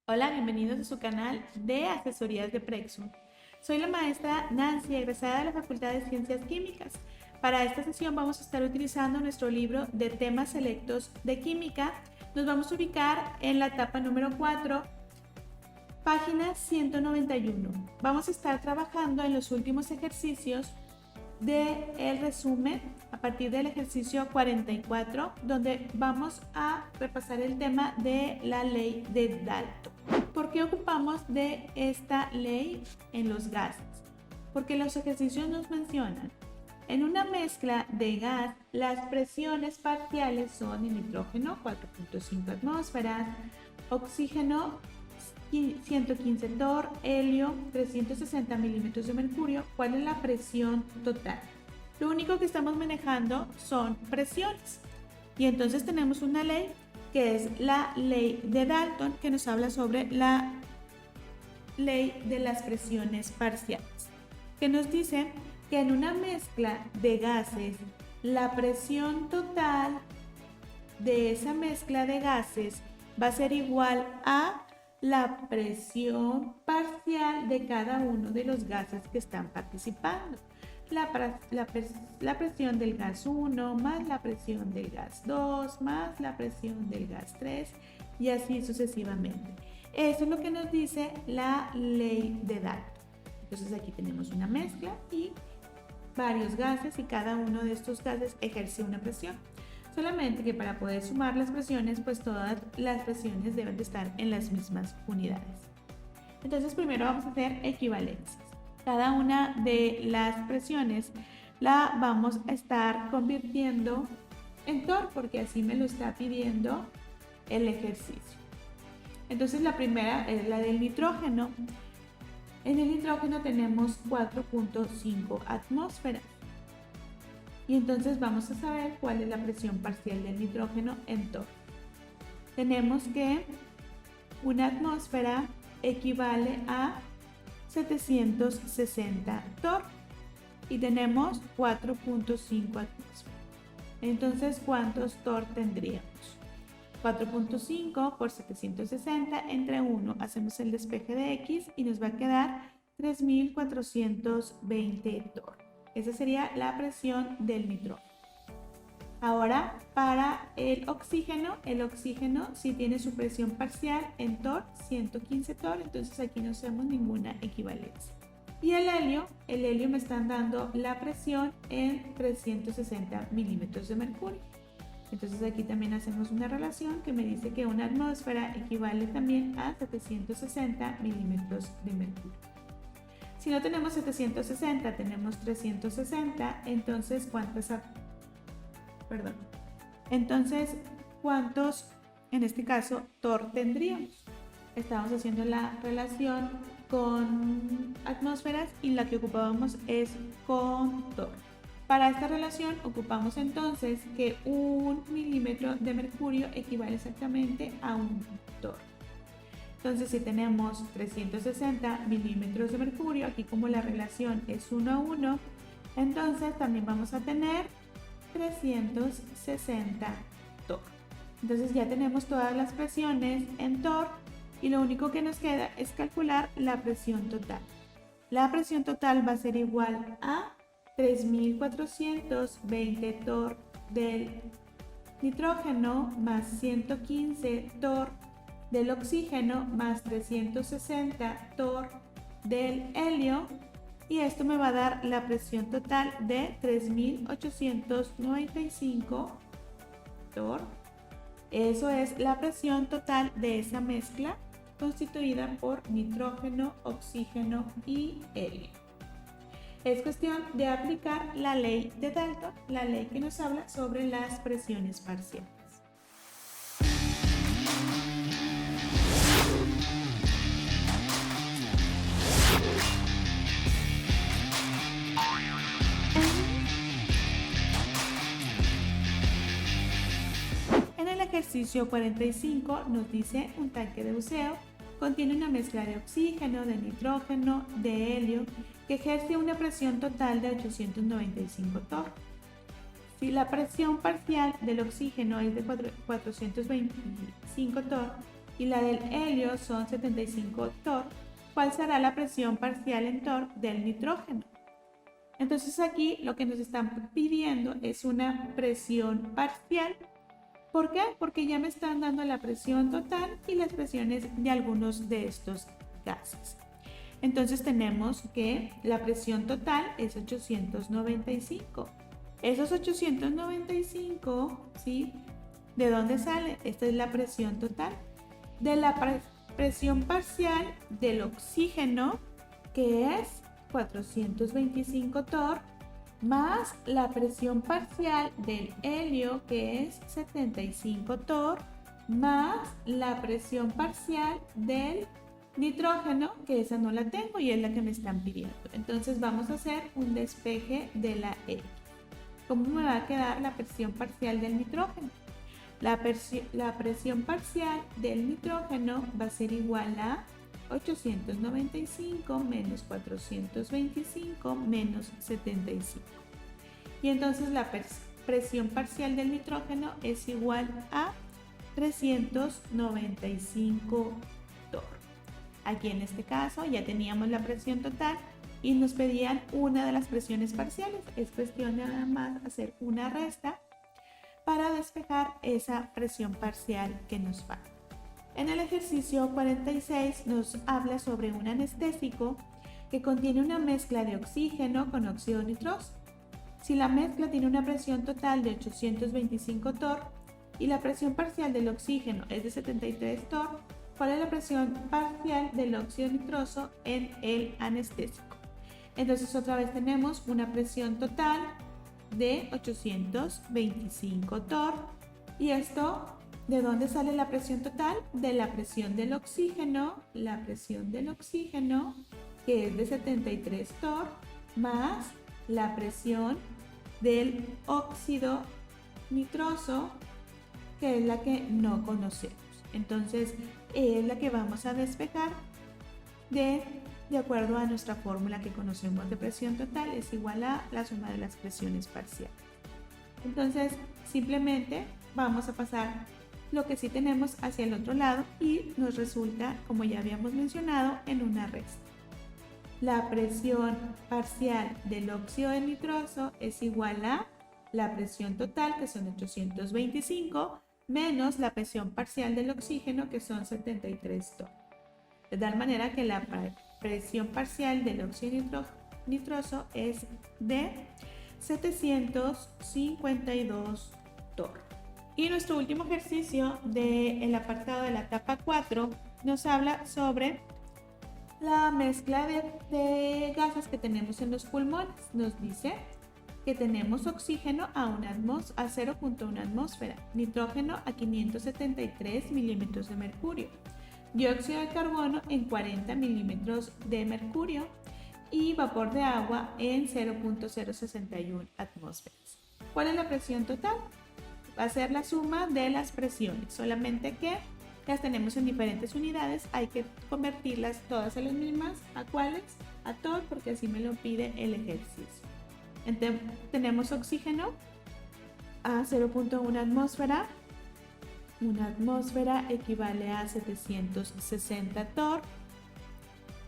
Hola, bienvenidos a su canal de Asesorías de Prexum. Soy la maestra Nancy, egresada de la Facultad de Ciencias Químicas. Para esta sesión vamos a estar utilizando nuestro libro de temas selectos de química. Nos vamos a ubicar en la etapa número 4, página 191. Vamos a estar trabajando en los últimos ejercicios del resumen a partir del ejercicio 44, donde vamos a repasar el tema de la ley de Dalton. ¿Por qué ocupamos de esta ley en los gases? Porque los ejercicios nos mencionan: en una mezcla de gas, las presiones parciales son el nitrógeno 4.5 atmósferas, oxígeno 115 torr, helio 360 milímetros de mercurio. ¿Cuál es la presión total? Lo único que estamos manejando son presiones. Y entonces tenemos una ley que es la ley de Dalton, que nos habla sobre la ley de las presiones parciales, que nos dice que en una mezcla de gases, la presión total de esa mezcla de gases va a ser igual a la presión parcial de cada uno de los gases que están participando. La presión del gas 1 más la presión del gas 2 más la presión del gas 3 y así sucesivamente. Eso es lo que nos dice la ley de Dalton. Entonces aquí tenemos una mezcla y varios gases y cada uno de estos gases ejerce una presión. Solamente que para poder sumar las presiones, pues todas las presiones deben de estar en las mismas unidades. Entonces primero vamos a hacer equivalencias. Cada una de las presiones la vamos a estar convirtiendo en torr, porque así me lo está pidiendo el ejercicio. Entonces la primera es la del nitrógeno. En el nitrógeno tenemos 4.5 atmósferas. Y entonces vamos a saber cuál es la presión parcial del nitrógeno en torr. Tenemos que una atmósfera equivale a 760 torr y tenemos 4.5 atmósferas. Entonces, ¿cuántos torr tendríamos? 4.5 por 760 entre 1, hacemos el despeje de X y nos va a quedar 3.420 torr. Esa sería la presión del nitrógeno. Ahora, para el oxígeno sí tiene su presión parcial en torr, 115 torr, entonces aquí no hacemos ninguna equivalencia. Y el helio me están dando la presión en 360 milímetros de mercurio. Entonces aquí también hacemos una relación que me dice que una atmósfera equivale también a 760 milímetros de mercurio. Si no tenemos 760, tenemos 360, entonces ¿cuántos, en este caso, torr tendríamos? Estamos haciendo la relación con atmósferas y la que ocupábamos es con torr. Para esta relación ocupamos entonces que 1 milímetro de mercurio equivale exactamente a 1 torr. Entonces, si tenemos 360 milímetros de mercurio, aquí como la relación es 1 a 1, entonces también vamos a tener 360 torr. Entonces ya tenemos todas las presiones en torr y lo único que nos queda es calcular la presión total. La presión total va a ser igual a 3.420 torr del nitrógeno más 115 torr del oxígeno más 360 torr del helio, y esto me va a dar la presión total de 3.895 torr. Eso es la presión total de esa mezcla constituida por nitrógeno, oxígeno y helio. Es cuestión de aplicar la ley de Dalton, la ley que nos habla sobre las presiones parciales. En el ejercicio 45 nos dice: un tanque de buceo contiene una mezcla de oxígeno, de nitrógeno, de helio que ejerce una presión total de 895 torr. Si la presión parcial del oxígeno es de 425 torr, y la del helio son 75 torr, ¿cuál será la presión parcial en torr del nitrógeno? Entonces aquí lo que nos están pidiendo es una presión parcial. ¿Por qué? Porque ya me están dando la presión total y las presiones de algunos de estos gases. Entonces tenemos que la presión total es 895. Esos 895, ¿sí? ¿De dónde sale? Esta es la presión total. De la presión parcial del oxígeno, que es 425 torr, más la presión parcial del helio, que es 75 torr, más la presión parcial del nitrógeno, que esa no la tengo y es la que me están pidiendo. Entonces vamos a hacer un despeje de la X. ¿Cómo me va a quedar la presión parcial del nitrógeno? La presión parcial del nitrógeno va a ser igual a 895 menos 425 menos 75. Y entonces la presión parcial del nitrógeno es igual a 395 torr. Aquí en este caso ya teníamos la presión total y nos pedían una de las presiones parciales. Es cuestión de nada más hacer una resta para despejar esa presión parcial que nos falta. En el ejercicio 46 nos habla sobre un anestésico que contiene una mezcla de oxígeno con óxido nitroso. Si la mezcla tiene una presión total de 825 torr y la presión parcial del oxígeno es de 73 torr, ¿cuál es la presión parcial del óxido nitroso en el anestésico? Entonces otra vez tenemos una presión total de 825 torr y esto, ¿de dónde sale la presión total? De la presión del oxígeno, que es de 73 torr, más la presión del óxido nitroso, que es la que no conocemos. Entonces es la que vamos a despejar de acuerdo a nuestra fórmula que conocemos de presión total, es igual a la suma de las presiones parciales. Entonces simplemente vamos a pasar lo que sí tenemos hacia el otro lado y nos resulta, como ya habíamos mencionado, en una resta. La presión parcial del óxido de nitroso es igual a la presión total, que son 825, menos la presión parcial del oxígeno, que son 73 torr. De tal manera que la presión parcial del óxido nitroso es de 752 torr. Y nuestro último ejercicio del apartado de la etapa 4 nos habla sobre la mezcla de gases que tenemos en los pulmones. Nos dice que tenemos oxígeno a 0.1 atmósfera, nitrógeno a 573 milímetros de mercurio, dióxido de carbono en 40 milímetros de mercurio y vapor de agua en 0.061 atmósferas. ¿Cuál es la presión total? Va a ser la suma de las presiones, solamente que las tenemos en diferentes unidades, hay que convertirlas todas a las mismas. ¿A cuáles? A torr, porque así me lo pide el ejercicio. Entonces, tenemos oxígeno a 0.1 atmósfera. Una atmósfera equivale a 760 torr.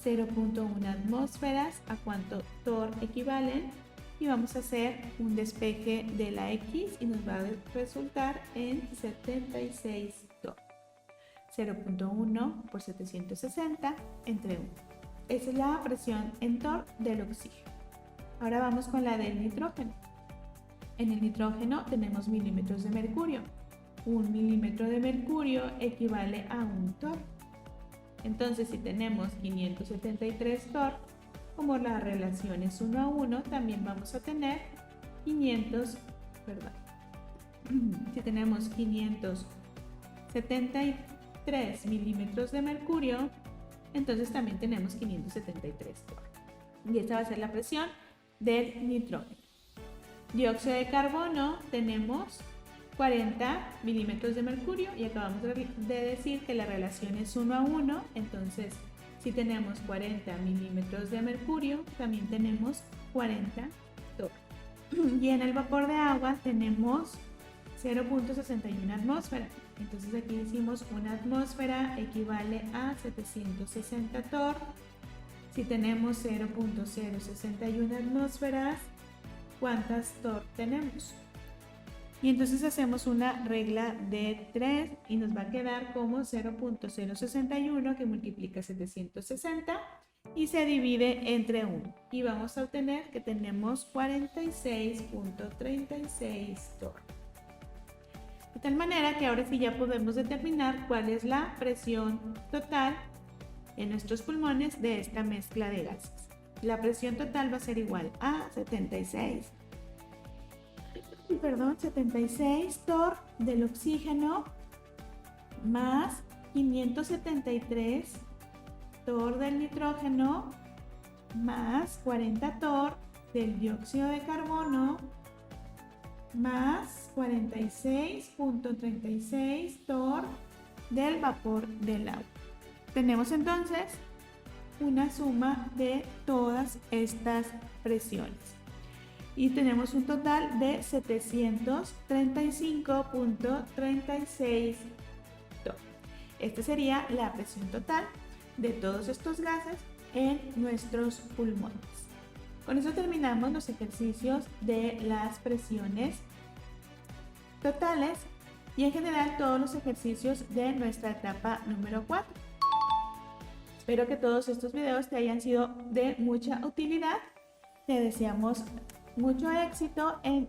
0.1 atmósferas, ¿a cuánto torr equivalen? Y vamos a hacer un despeje de la X y nos va a resultar en 76 torr. 0.1 por 760 entre 1. Esa es la presión en torr del oxígeno. Ahora vamos con la del nitrógeno. En el nitrógeno tenemos milímetros de mercurio. 1 milímetro de mercurio equivale a 1 torr. Entonces, si tenemos 573 torr, como la relación es 1 a 1, también vamos a tener si tenemos 573 milímetros de mercurio, entonces también tenemos 573 torr. Y esta va a ser la presión del nitrógeno. Dióxido de carbono tenemos 40 milímetros de mercurio y acabamos de decir que la relación es 1 a 1, entonces si tenemos 40 milímetros de mercurio, también tenemos 40 torr. Y en el vapor de agua tenemos 0.61 atmósfera. Entonces aquí decimos una atmósfera equivale a 760 torr. Si tenemos 0.061 atmósferas, ¿cuántas torr tenemos? Y entonces hacemos una regla de 3 y nos va a quedar como 0.061 que multiplica 760 y se divide entre 1. Y vamos a obtener que tenemos 46.36 torr. De tal manera que ahora sí ya podemos determinar cuál es la presión total en nuestros pulmones de esta mezcla de gases. La presión total va a ser igual a 76 torr del oxígeno más 573 torr del nitrógeno más 40 torr del dióxido de carbono más 46.36 torr del vapor del agua. Tenemos entonces una suma de todas estas presiones y tenemos un total de 735.36 torr. Esta sería la presión total de todos estos gases en nuestros pulmones. Con eso terminamos los ejercicios de las presiones totales y en general todos los ejercicios de nuestra etapa número 4. Espero que todos estos videos te hayan sido de mucha utilidad. Te deseamos mucho éxito en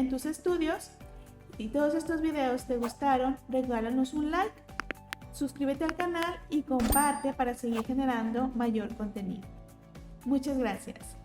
tus estudios. Si todos estos videos te gustaron, regálanos un like, suscríbete al canal y comparte para seguir generando mayor contenido. Muchas gracias.